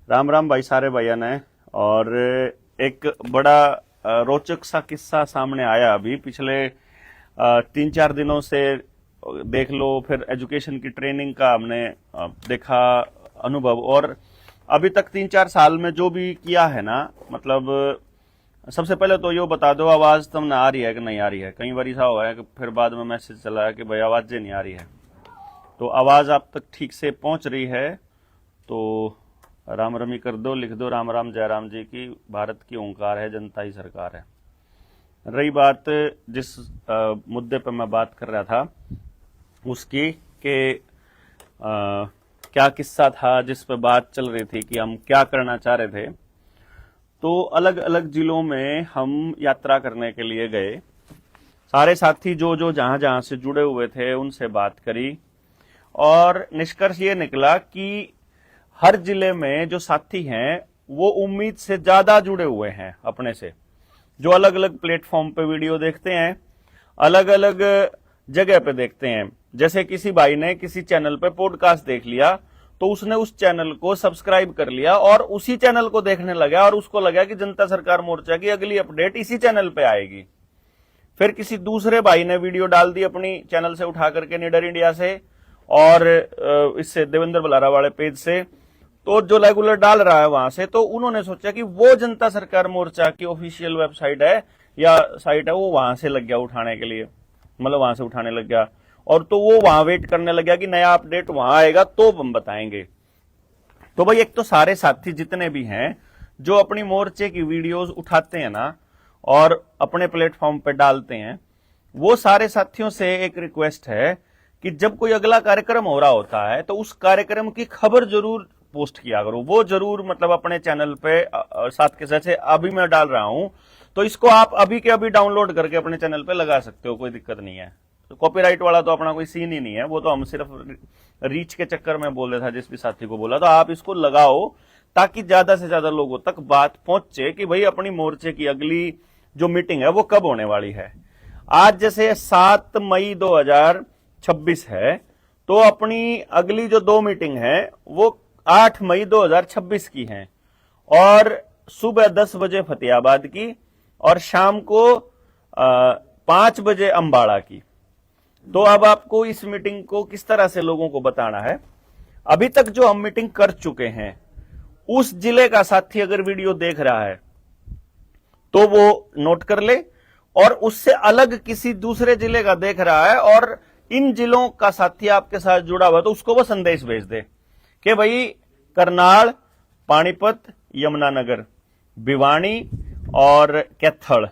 राम राम भाई सारे भैया ने। और एक बड़ा रोचक सा किस्सा सामने आया अभी पिछले 3-4 दिनों से। देख लो, फिर एजुकेशन की ट्रेनिंग का हमने देखा अनुभव। और अभी तक 3-4 साल में जो भी किया है ना, मतलब सबसे पहले तो यो बता दो, आवाज तुमने आ रही है कि नहीं आ रही है। कई बार ऐसा हुआ है कि फिर बाद में मैसेज चला है कि भाई आवाजें नहीं आ रही है। तो आवाज आप तक ठीक से पहुंच रही है तो राम रमी कर दो, लिख दो राम राम जयराम जी की। भारत की ओंकार है, जनता ही सरकार है। रही बात जिस मुद्दे पर मैं बात कर रहा था उसकी कि क्या किस्सा था जिस पर बात चल रही थी कि हम क्या करना चाह रहे थे। तो अलग अलग जिलों में हम यात्रा करने के लिए गए। सारे साथी जो जो जहां जहां से जुड़े हुए थे उनसे बात करी और निष्कर्ष ये निकला कि हर जिले में जो साथी हैं वो उम्मीद से ज्यादा जुड़े हुए हैं अपने से। जो अलग अलग प्लेटफॉर्म पे वीडियो देखते हैं, अलग अलग जगह पे देखते हैं। जैसे किसी भाई ने किसी चैनल पे पॉडकास्ट देख लिया तो उसने उस चैनल को सब्सक्राइब कर लिया और उसी चैनल को देखने लगा और उसको लगा कि जनता सरकार मोर्चा की अगली अपडेट इसी चैनल पे आएगी। फिर किसी दूसरे भाई ने वीडियो डाल दी अपनी चैनल से उठा करके, निडर इंडिया से और इससे देवेंद्र बलारा वाले पेज से, तो जो रेगुलर डाल रहा है वहां से, तो उन्होंने सोचा कि वो जनता सरकार मोर्चा की ऑफिशियल वेबसाइट है या साइट है, वो वहां से लग गया उठाने के लिए, मतलब वहां से उठाने लग गया। और तो वो वहां वेट करने लग गया कि नया अपडेट वहां आएगा तो हम बताएंगे। तो भाई एक तो सारे साथी जितने भी हैं जो अपनी मोर्चे की वीडियोस उठाते हैं ना और अपने प्लेटफॉर्म पे डालते हैं, वो सारे साथियों से एक रिक्वेस्ट है कि जब कोई अगला कार्यक्रम हो रहा होता है तो उस कार्यक्रम की खबर जरूर पोस्ट किया करो। वो जरूर मतलब अपने चैनल पे साथ के साथ, अभी मैं डाल रहा हूं तो इसको आप अभी के अभी डाउनलोड करके अपने चैनल पे लगा सकते हो, कोई दिक्कत नहीं है। तो कॉपीराइट वाला तो अपना कोई सीन ही नहीं है, वो तो हम सिर्फ रीच के चक्कर में बोल रहे था। जिस भी साथी को बोला तो आप इसको लगाओ ताकि ज्यादा से ज्यादा लोगों तक बात पहुंचे कि भाई अपनी मोर्चे की अगली जो मीटिंग है वो कब होने वाली है। आज जैसे 7 मई 2026 है तो अपनी अगली जो 2 मीटिंग है वो 8 मई 2026 की हैं और सुबह 10 बजे फतेहाबाद की और शाम को 5 बजे अंबाड़ा की। तो अब आपको इस मीटिंग को किस तरह से लोगों को बताना है। अभी तक जो हम मीटिंग कर चुके हैं उस जिले का साथी अगर वीडियो देख रहा है तो वो नोट कर ले, और उससे अलग किसी दूसरे जिले का देख रहा है और इन जिलों का साथी आपके साथ जुड़ा हुआ तो उसको वो संदेश भेज दे कि भाई करनाल, पानीपत, यमुनानगर, भिवानी और कैथल,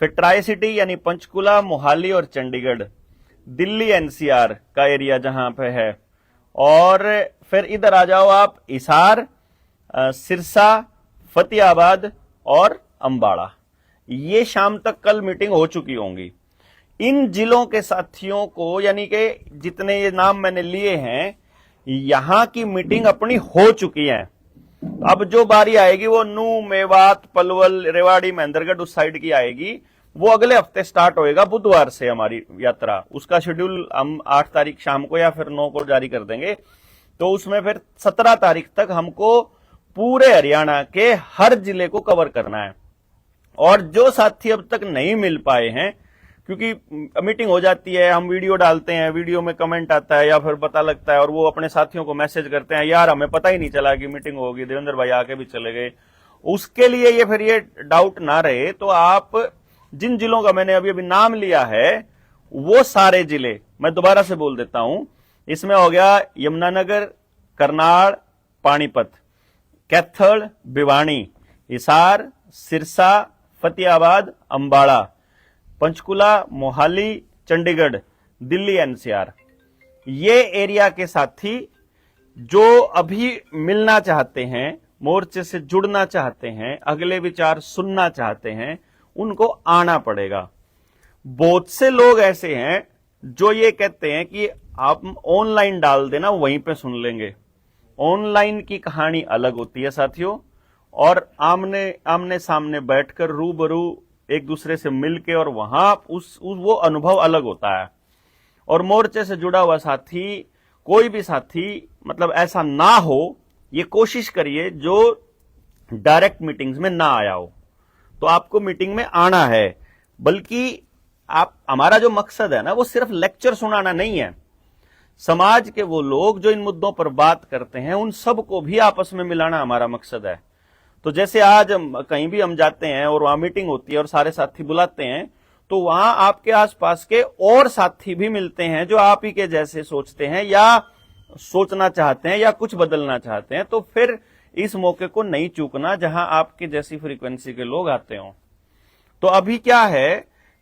फिर ट्राई सिटी यानी पंचकुला, मोहाली और चंडीगढ़, दिल्ली एनसीआर का एरिया जहां पे है, और फिर इधर आ जाओ आप हिसार, सिरसा, फतेहाबाद और अंबाड़ा। ये शाम तक कल मीटिंग हो चुकी होंगी। इन जिलों के साथियों को, यानी कि जितने ये नाम मैंने लिए हैं, यहां की मीटिंग अपनी हो चुकी है। अब जो बारी आएगी वो नूह, मेवात, पलवल, रेवाड़ी, महेंद्रगढ़ उस साइड की आएगी। वो अगले हफ्ते स्टार्ट होएगा, बुधवार से हमारी यात्रा। उसका शेड्यूल हम 8 तारीख शाम को या फिर 9 को जारी कर देंगे। तो उसमें फिर 17 तारीख तक हमको पूरे हरियाणा के हर जिले को कवर करना है। और जो साथी अब तक नहीं मिल पाए हैं, क्योंकि मीटिंग हो जाती है, हम वीडियो डालते हैं, वीडियो में कमेंट आता है या फिर पता लगता है और वो अपने साथियों को मैसेज करते हैं, यार हमें पता ही नहीं चला कि मीटिंग होगी, देवेंद्र भाई आके भी चले गए। उसके लिए ये फिर ये डाउट ना रहे तो आप जिन जिलों का मैंने अभी अभी नाम लिया है वो सारे जिले मैं दोबारा से बोल देता हूं। इसमें हो गया यमुनानगर, करनाल, पानीपत, कैथल, भिवानी, हिसार, सिरसा, फतेहाबाद, अंबाड़ा, पंचकुला, मोहाली, चंडीगढ़, दिल्ली एनसीआर। ये एरिया के साथी जो अभी मिलना चाहते हैं, मोर्चे से जुड़ना चाहते हैं, अगले विचार सुनना चाहते हैं, उनको आना पड़ेगा। बहुत से लोग ऐसे हैं जो ये कहते हैं कि आप ऑनलाइन डाल देना, वहीं पे सुन लेंगे। ऑनलाइन की कहानी अलग होती है साथियों, और आमने सामने बैठकर रूबरू एक दूसरे से मिलके और वहां वो अनुभव अलग होता है। और मोर्चे से जुड़ा हुआ साथी, कोई भी साथी, मतलब ऐसा ना हो ये कोशिश करिए जो डायरेक्ट मीटिंग्स में ना आया हो, तो आपको मीटिंग में आना है। बल्कि हमारा जो मकसद है ना, वो सिर्फ लेक्चर सुनाना नहीं है। समाज के वो लोग जो इन मुद्दों पर बात करते हैं, उन सबको भी आपस में मिलाना हमारा मकसद है। तो जैसे आज कहीं भी हम जाते हैं और वहां मीटिंग होती है और सारे साथी बुलाते हैं, तो वहां आपके आसपास के और साथी भी मिलते हैं जो आप ही के जैसे सोचते हैं या सोचना चाहते हैं या कुछ बदलना चाहते हैं। तो फिर इस मौके को नहीं चूकना जहां आपके जैसी फ्रीक्वेंसी के लोग आते हों। तो अभी क्या है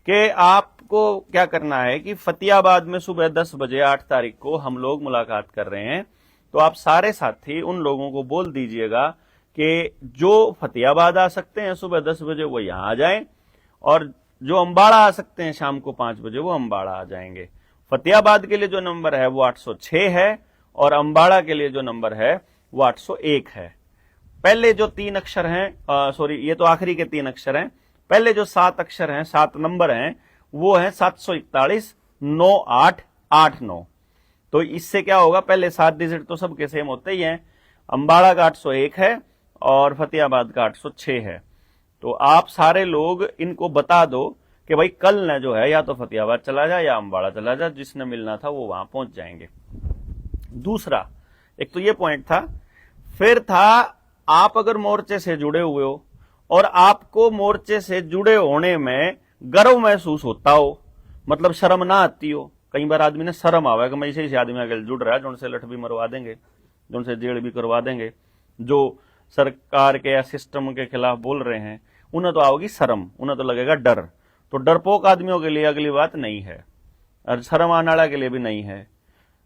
कि आपको क्या करना है कि फतेहाबाद में सुबह 10 बजे 8 तारीख को हम लोग मुलाकात कर रहे हैं। तो आप सारे साथी उन लोगों को बोल दीजिएगा कि जो फतेहाबाद आ सकते हैं सुबह 10 बजे वो यहां आ जाएं, और जो अंबाड़ा आ सकते हैं शाम को 5 बजे वो अंबाड़ा आ जाएंगे। फतेहाबाद के लिए जो नंबर है वो 806 है और अंबाड़ा के लिए जो नंबर है वो 801 है। पहले जो 3 अक्षर हैं, सॉरी ये तो आखिरी के 3 अक्षर हैं, पहले जो 7 अक्षर हैं, 7 नंबर हैं, वो है 741 9889। तो इससे क्या होगा, पहले 7 डिजिट तो सबके सेम होते ही हैं। अंबाड़ा का 801 है और फतेहाबाद का 806 है। तो आप सारे लोग इनको बता दो कि भाई कल न जो है या तो फतेहाबाद चला जा या अंबाड़ा चला जा, जिसने मिलना था वो वहां पहुंच जाएंगे। दूसरा, एक तो ये पॉइंट था। फिर था, आप अगर मोर्चे से जुड़े हुए हो और आपको मोर्चे से जुड़े होने में गर्व महसूस होता हो, मतलब शर्म ना आती हो। कई बार आदमी ने शर्म आवे कि मैं इसे आदमी आगे जुड़ रहा है जो उनसे लठ भी मरवा देंगे, जो उनसे जेल भी करवा देंगे, जो सरकार के या सिस्टम के खिलाफ बोल रहे हैं, उन्हें तो आओगी शर्म, उन्हें तो लगेगा डर। तो डरपोक आदमियों के लिए अगली बात नहीं है और शर्म आने वाला के लिए भी नहीं है।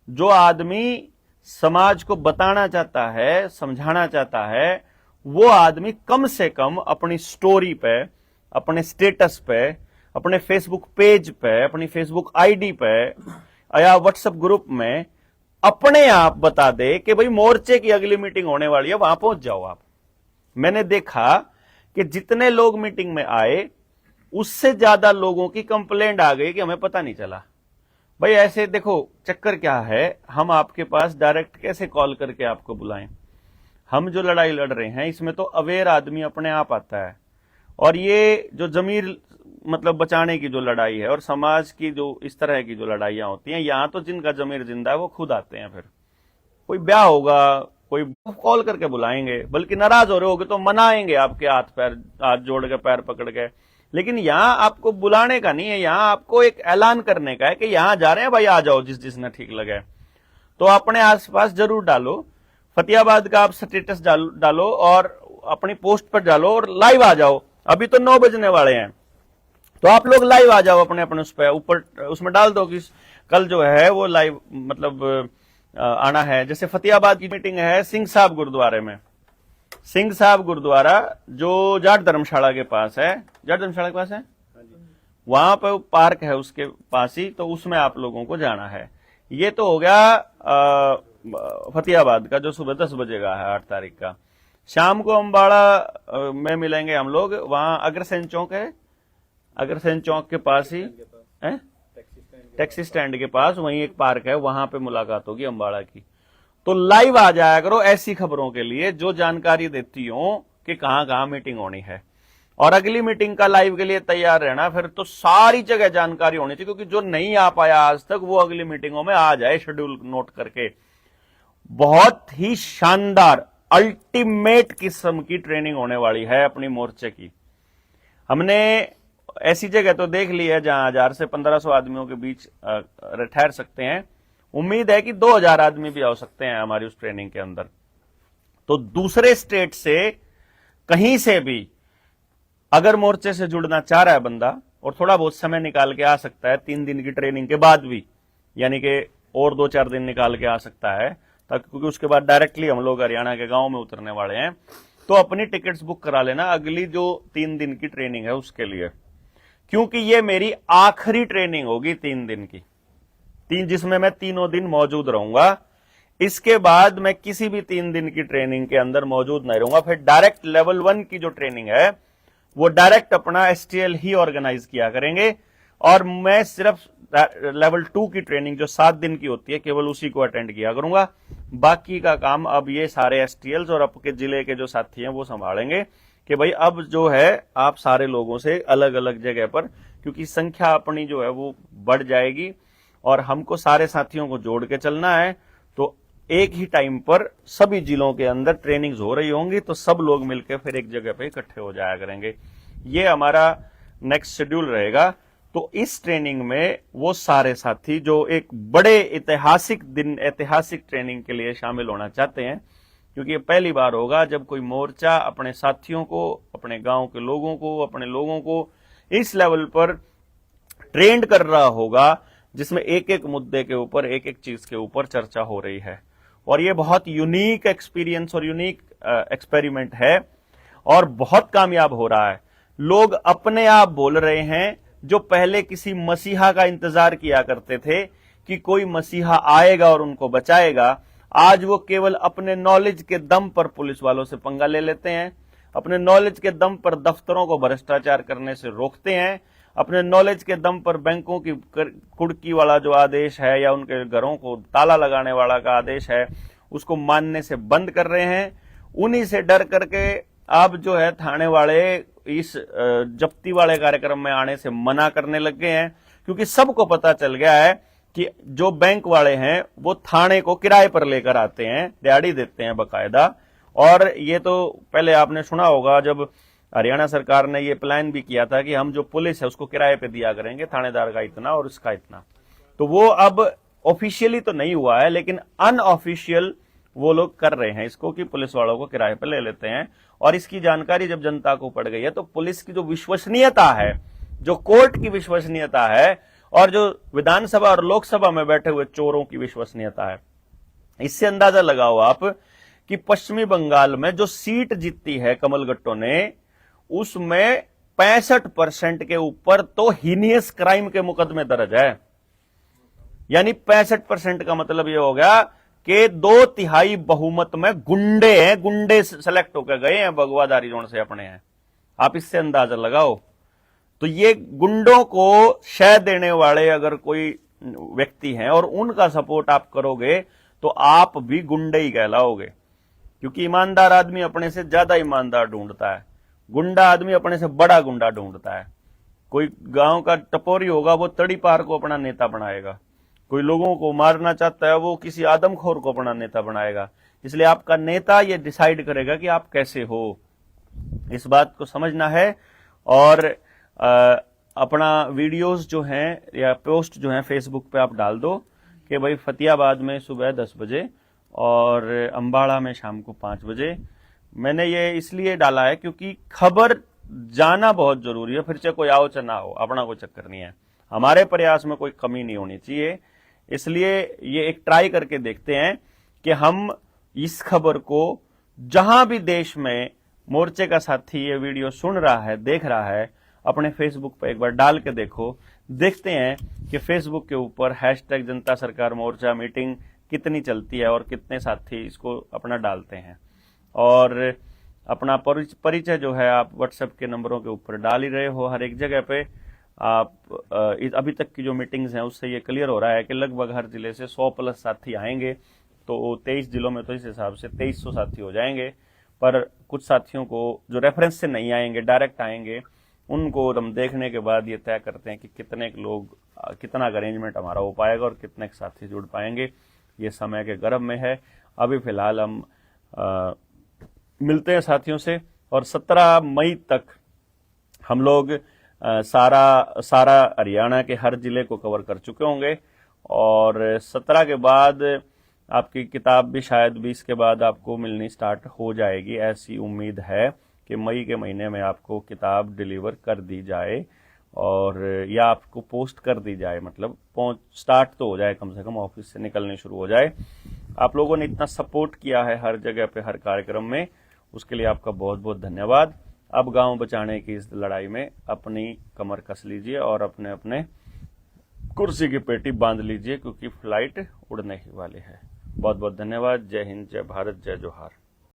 जो आदमी समाज को बताना चाहता है, समझाना चाहता है, वो आदमी कम से कम अपनी स्टोरी पे, अपने स्टेटस पे, अपने फेसबुक पेज पे, अपनी फेसबुक आईडी पे या व्हाट्सएप ग्रुप में अपने आप बता दे कि भाई मोर्चे की अगली मीटिंग होने वाली है, वहां पहुंच जाओ आप। मैंने देखा कि जितने लोग मीटिंग में आए उससे ज्यादा लोगों की कंप्लेंट आ गई कि हमें पता नहीं चला। भाई ऐसे देखो, चक्कर क्या है, हम आपके पास डायरेक्ट कैसे कॉल करके आपको बुलाएं। हम जो लड़ाई लड़ रहे हैं इसमें तो अवेयर आदमी अपने आप आता है, और ये जो जमीर मतलब बचाने की जो लड़ाई है और समाज की जो इस तरह की जो लड़ाइयां होती हैं, यहां तो जिनका जमीर जिंदा है वो खुद आते हैं। फिर कोई ब्याह होगा, कोई कॉल करके बुलाएंगे, बल्कि नाराज हो रहे होगे तो मनाएंगे आपके हाथ जोड़ के, पैर पकड़ के। लेकिन यहां आपको बुलाने का नहीं है, यहां आपको एक ऐलान करने का है कि यहां जा रहे हैं भाई, आ जाओ जिस जिसने ठीक लगे। तो अपने आसपास जरूर डालो, फतेहाबाद का आप स्टेटस डालो और अपनी पोस्ट पर डालो और लाइव आ जाओ। अभी तो 9 बजने वाले हैं, तो आप लोग लाइव आ जाओ अपने अपने उस पर, ऊपर उसमें डाल दो कि कल जो है वो लाइव मतलब आना है। जैसे फतेहाबाद की मीटिंग है सिंह साहब गुरुद्वारे में, सिंह साहब गुरुद्वारा जो जाट धर्मशाला के पास है, जाट धर्मशाला के पास है, वहां पर पार्क है उसके पास ही, तो उसमें आप लोगों को जाना है। ये तो हो गया फतेहाबाद का जो सुबह 10 बजे का है 8 तारीख का। शाम को अंबाड़ा में मिलेंगे हम लोग, वहां अग्रसेन चौक है, अग्रसेन चौक के पास ही है, टैक्सी स्टैंड के पास वहीं एक पार्क है, वहां पे मुलाकात होगी अंबाड़ा की। तो लाइव आ जाया करो ऐसी खबरों के लिए जो जानकारी देती हो कि कहां कहां मीटिंग होनी है, और अगली मीटिंग का लाइव के लिए तैयार रहना। फिर तो सारी जगह जानकारी होनी चाहिए, क्योंकि जो नहीं आ पाया आज तक वो अगली मीटिंगों में आ जाए शेड्यूल नोट करके। बहुत ही शानदार अल्टीमेट किस्म की ट्रेनिंग होने वाली है अपनी मोर्चे की। हमने ऐसी जगह तो देख ली है जहां 1000 से 1500 आदमियों के बीच ठहर सकते हैं। उम्मीद है कि 2000 आदमी भी आ सकते हैं हमारी उस ट्रेनिंग के अंदर। तो दूसरे स्टेट से कहीं से भी अगर मोर्चे से जुड़ना चाह रहा है बंदा और थोड़ा बहुत समय निकाल के आ सकता है 3 दिन की ट्रेनिंग के बाद भी, यानी कि और 2-4 दिन निकाल के आ सकता है, ताकि क्योंकि उसके बाद डायरेक्टली हम लोग हरियाणा के गांव में उतरने वाले हैं। तो अपनी टिकट्स बुक करा लेना अगली जो 3 दिन की ट्रेनिंग है उसके लिए, क्योंकि ये मेरी आखिरी ट्रेनिंग होगी 3 दिन की, जिसमें मैं 3 दिन मौजूद रहूंगा। इसके बाद मैं किसी भी 3 दिन की ट्रेनिंग के अंदर मौजूद नहीं रहूंगा। फिर डायरेक्ट लेवल 1 की जो ट्रेनिंग है वो डायरेक्ट अपना STL ही ऑर्गेनाइज किया करेंगे, और मैं सिर्फ लेवल 2 की ट्रेनिंग जो 7 दिन की होती है केवल उसी को अटेंड किया करूंगा। बाकी का काम अब ये सारे एसटीएल्स और आपके जिले के जो साथी हैं वो संभालेंगे कि भाई अब जो है आप सारे लोगों से अलग अलग जगह पर, क्योंकि संख्या अपनी जो है वो बढ़ जाएगी और हमको सारे साथियों को जोड़ के चलना है। तो एक ही टाइम पर सभी जिलों के अंदर ट्रेनिंग्स हो रही होंगी, तो सब लोग मिलकर फिर एक जगह पे इकट्ठे हो जाया करेंगे। ये हमारा नेक्स्ट शेड्यूल रहेगा। तो इस ट्रेनिंग में वो सारे साथी जो एक बड़े ऐतिहासिक ट्रेनिंग के लिए शामिल होना चाहते हैं, क्योंकि ये पहली बार होगा जब कोई मोर्चा अपने साथियों को, अपने गांव के लोगों को, अपने लोगों को इस लेवल पर ट्रेंड कर रहा होगा, जिसमें एक एक मुद्दे के ऊपर, एक एक चीज के ऊपर चर्चा हो रही है। और ये बहुत यूनिक एक्सपीरियंस और यूनिक एक्सपेरिमेंट है और बहुत कामयाब हो रहा है। लोग अपने आप बोल रहे हैं, जो पहले किसी मसीहा का इंतजार किया करते थे कि कोई मसीहा आएगा और उनको बचाएगा, आज वो केवल अपने नॉलेज के दम पर पुलिस वालों से पंगा ले लेते हैं, अपने नॉलेज के दम पर दफ्तरों को भ्रष्टाचार करने से रोकते हैं, अपने नॉलेज के दम पर बैंकों की कुड़की वाला जो आदेश है या उनके घरों को ताला लगाने वाला का आदेश है उसको मानने से बंद कर रहे हैं। उन्हीं से डर करके अब जो है थाने वाले इस जब्ती वाले कार्यक्रम में आने से मना करने लग गए हैं, क्योंकि सबको पता चल गया है कि जो बैंक वाले हैं वो थाने को किराए पर लेकर आते हैं, दिहाड़ी देते हैं बकायदा। और ये तो पहले आपने सुना होगा जब हरियाणा सरकार ने ये प्लान भी किया था कि हम जो पुलिस है उसको किराए पे दिया करेंगे, थानेदार का इतना और इसका इतना। तो वो अब ऑफिशियली तो नहीं हुआ है, लेकिन अनऑफिशियल वो लोग कर रहे हैं इसको कि पुलिस वालों को किराए पे ले लेते हैं। और इसकी जानकारी जब जनता को पड़ गई है तो पुलिस की जो विश्वसनीयता है, जो कोर्ट की विश्वसनीयता है और जो विधानसभा और लोकसभा में बैठे हुए चोरों की विश्वसनीयता है, इससे अंदाजा लगाओ आप कि पश्चिमी बंगाल में जो सीट जीती है कमल गट्टो ने, उसमें 65% के ऊपर तो हीनियस क्राइम के मुकदमे दर्ज है। यानी 65% का मतलब यह हो गया कि 2/3 बहुमत में गुंडे हैं, गुंडे सेलेक्ट होकर गए हैं, बगवादारी जोन से अपने हैं। आप इससे अंदाजा लगाओ। तो ये गुंडों को शय देने वाले अगर कोई व्यक्ति हैं और उनका सपोर्ट आप करोगे तो आप भी गुंडे ही कहलाओगे, क्योंकि ईमानदार आदमी अपने से ज्यादा ईमानदार ढूंढता है, गुंडा आदमी अपने से बड़ा गुंडा ढूंढता है। कोई गांव का टपोरी होगा वो तड़ी पार को अपना नेता बनाएगा, कोई लोगों को मारना चाहता है वो किसी आदमखोर को अपना नेता बनाएगा। इसलिए आपका नेता ये डिसाइड करेगा कि आप कैसे हो, इस बात को समझना है। और अपना वीडियोस जो हैं या पोस्ट जो हैं फेसबुक पे आप डाल दो कि भाई फतेहाबाद में सुबह 10 बजे और अंबाड़ा में शाम को 5 बजे। मैंने ये इसलिए डाला है क्योंकि खबर जाना बहुत जरूरी है, फिर से कोई आओ चाहे ना हो, अपना कोई चक्कर नहीं है, हमारे प्रयास में कोई कमी नहीं होनी चाहिए। इसलिए ये एक ट्राई करके देखते हैं कि हम इस खबर को जहां भी देश में मोर्चे का साथी ये वीडियो सुन रहा है, देख रहा है, अपने फेसबुक पर एक बार डाल के देखो। देखते हैं कि फेसबुक के ऊपर हैशटैग जनता सरकार मोर्चा मीटिंग कितनी चलती है और कितने साथी इसको अपना डालते हैं। और अपना परिचय जो है आप व्हाट्सएप के नंबरों के ऊपर डाल ही रहे हो हर एक जगह पे। आप अभी तक की जो मीटिंग्स हैं उससे ये क्लियर हो रहा है कि लगभग हर जिले से 100+ साथी आएंगे। तो 23 जिलों में तो इस हिसाब से 2300 साथी हो जाएंगे। पर कुछ साथियों को जो रेफरेंस से नहीं आएंगे, डायरेक्ट आएंगे, उनको हम देखने के बाद ये तय करते हैं कि कितने लोग, कितना अरेंजमेंट हमारा हो पाएगा और कितने साथी जुड़ पाएंगे। ये समय के गर्भ में है। अभी फिलहाल हम मिलते हैं साथियों से और 17 मई तक हम लोग सारा हरियाणा के हर जिले को कवर कर चुके होंगे। और 17 के बाद आपकी किताब भी शायद 20 के बाद आपको मिलनी स्टार्ट हो जाएगी। ऐसी उम्मीद है कि मई के महीने में आपको किताब डिलीवर कर दी जाए और या आपको पोस्ट कर दी जाए, मतलब स्टार्ट तो हो जाए, कम से कम ऑफिस से निकलने शुरू हो जाए। आप लोगों ने इतना सपोर्ट किया है हर जगह पे, हर कार्यक्रम में, उसके लिए आपका बहुत बहुत धन्यवाद। अब गांव बचाने की इस लड़ाई में अपनी कमर कस लीजिए और अपने अपने कुर्सी की पेटी बांध लीजिए, क्योंकि फ्लाइट उड़ने ही वाली है। बहुत बहुत धन्यवाद। जय हिंद, जय भारत, जय जोहार।